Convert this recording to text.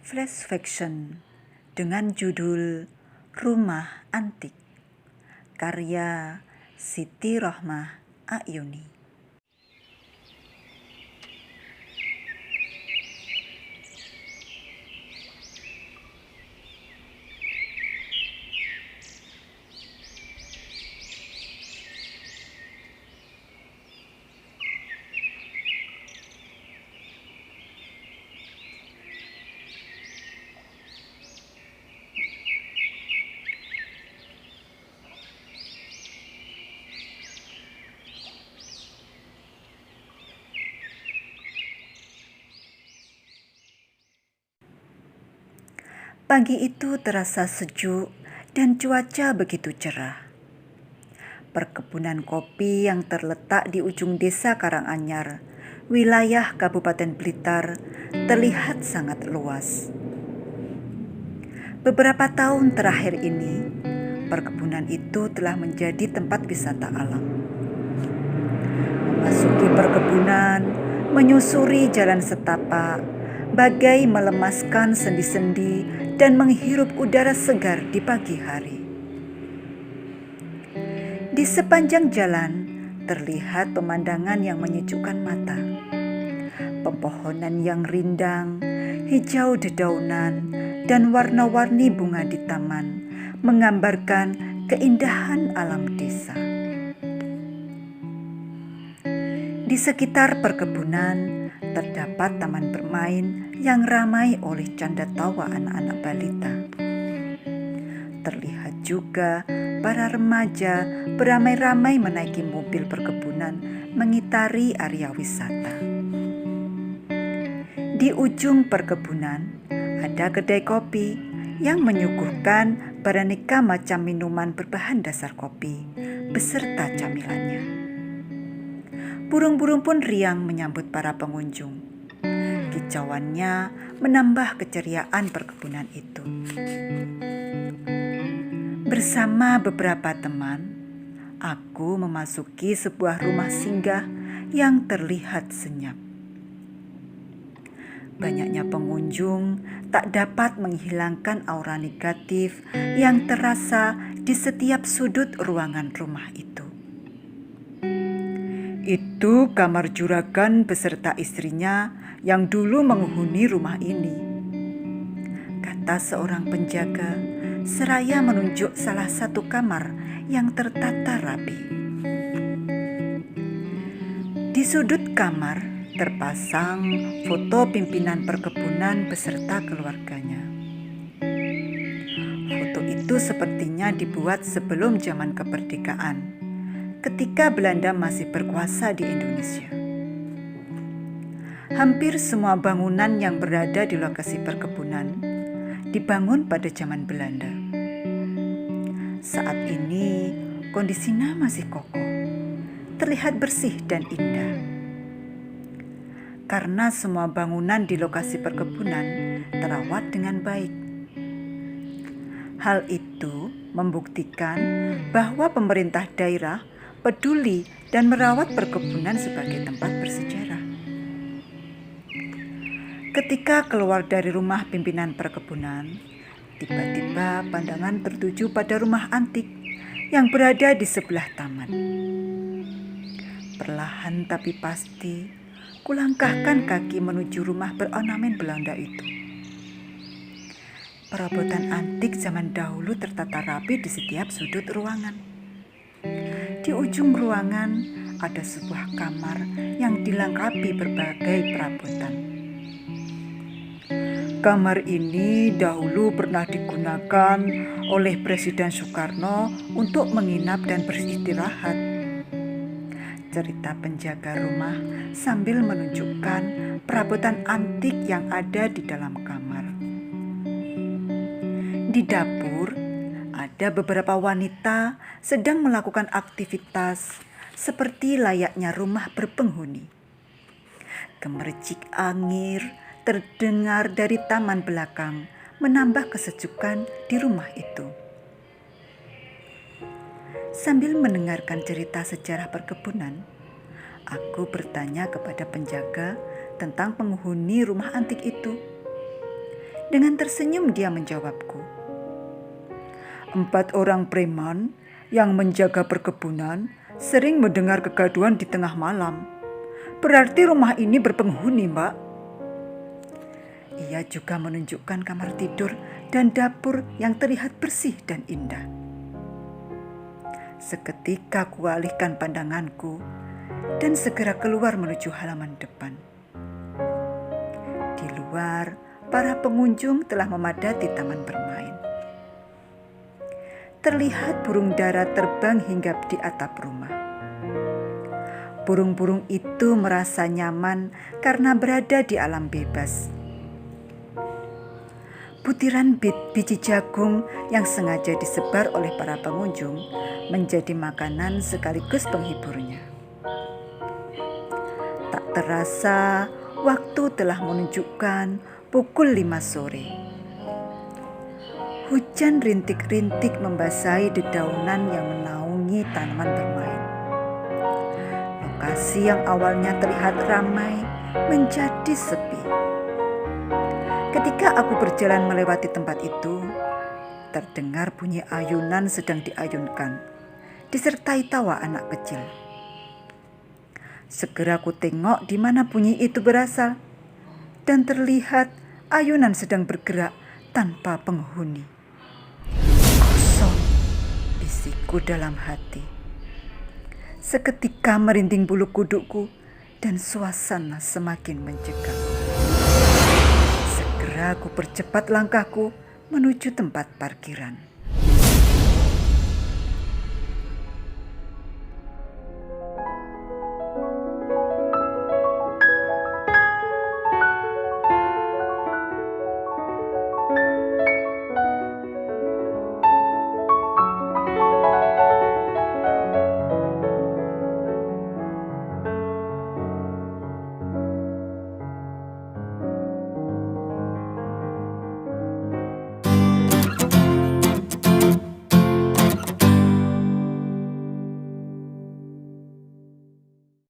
Flash Fiction dengan judul Rumah Antik, karya Siti Rohmah Ayuni. Pagi itu terasa sejuk dan cuaca begitu cerah. Perkebunan kopi yang terletak di ujung desa Karanganyar, wilayah Kabupaten Blitar, terlihat sangat luas. Beberapa tahun terakhir ini, perkebunan itu telah menjadi tempat wisata alam. Memasuki perkebunan, menyusuri jalan setapak, bagai melemaskan sendi-sendi dan menghirup udara segar di pagi hari. Di sepanjang jalan terlihat pemandangan yang menyejukkan mata. Pepohonan yang rindang, hijau dedaunan, dan warna-warni bunga di taman menggambarkan keindahan alam desa. Di sekitar perkebunan terdapat taman bermain yang ramai oleh canda tawa anak-anak balita. Terlihat juga para remaja beramai-ramai menaiki mobil perkebunan mengitari area wisata. Di ujung perkebunan ada kedai kopi yang menyuguhkan beraneka macam minuman berbahan dasar kopi beserta camilannya. Burung-burung pun riang menyambut para pengunjung. Kicauannya menambah keceriaan perkebunan itu. Bersama beberapa teman, aku memasuki sebuah rumah singgah yang terlihat senyap. Banyaknya pengunjung tak dapat menghilangkan aura negatif yang terasa di setiap sudut ruangan rumah itu. Itu kamar juragan beserta istrinya yang dulu menghuni rumah ini, kata seorang penjaga seraya menunjuk salah satu kamar yang tertata rapi. Di sudut kamar terpasang foto pimpinan perkebunan beserta keluarganya. Foto itu sepertinya dibuat sebelum zaman kemerdekaan, ketika Belanda masih berkuasa di Indonesia. Hampir semua bangunan yang berada di lokasi perkebunan dibangun pada zaman Belanda. Saat ini kondisinya masih kokoh, terlihat bersih dan indah. Karena semua bangunan di lokasi perkebunan terawat dengan baik. Hal itu membuktikan bahwa pemerintah daerah peduli dan merawat perkebunan sebagai tempat bersejarah. Ketika keluar dari rumah pimpinan perkebunan, tiba-tiba pandangan tertuju pada rumah antik yang berada di sebelah taman. Perlahan tapi pasti, kulangkahkan kaki menuju rumah berornamen Belanda itu. Perabotan antik zaman dahulu tertata rapi di setiap sudut ruangan. Di ujung ruangan ada sebuah kamar yang dilengkapi berbagai perabotan. Kamar ini dahulu pernah digunakan oleh Presiden Soekarno untuk menginap dan beristirahat. Cerita penjaga rumah sambil menunjukkan perabotan antik yang ada di dalam kamar. Di dapur ada beberapa wanita sedang melakukan aktivitas seperti layaknya rumah berpenghuni. Gemericik angin terdengar dari taman belakang, menambah kesejukan di rumah itu. Sambil mendengarkan cerita sejarah perkebunan, aku bertanya kepada penjaga tentang penghuni rumah antik itu. Dengan tersenyum dia menjawabku. 4 orang preman yang menjaga perkebunan sering mendengar kegaduhan di tengah malam. Berarti rumah ini berpenghuni, Mbak. Ia juga menunjukkan kamar tidur dan dapur yang terlihat bersih dan indah. Seketika kualihkan pandanganku dan segera keluar menuju halaman depan. Di luar, para pengunjung telah memadati taman bermain. Terlihat burung dara terbang hinggap di atap rumah. Burung-burung itu merasa nyaman karena berada di alam bebas. Butiran biji jagung yang sengaja disebar oleh para pengunjung menjadi makanan sekaligus penghiburnya. Tak terasa, waktu telah menunjukkan pukul 5 sore. Hujan rintik-rintik membasahi dedaunan yang menaungi tanaman bermain. Lokasi yang awalnya terlihat ramai menjadi sepi. Ketika aku berjalan melewati tempat itu, terdengar bunyi ayunan sedang diayunkan, disertai tawa anak kecil. Segera ku tengok di mana bunyi itu berasal, dan terlihat ayunan sedang bergerak tanpa penghuni. Kosong, bisikku dalam hati. Seketika merinding bulu kudukku dan suasana semakin mencekam. Segera ku percepat langkahku menuju tempat parkiran.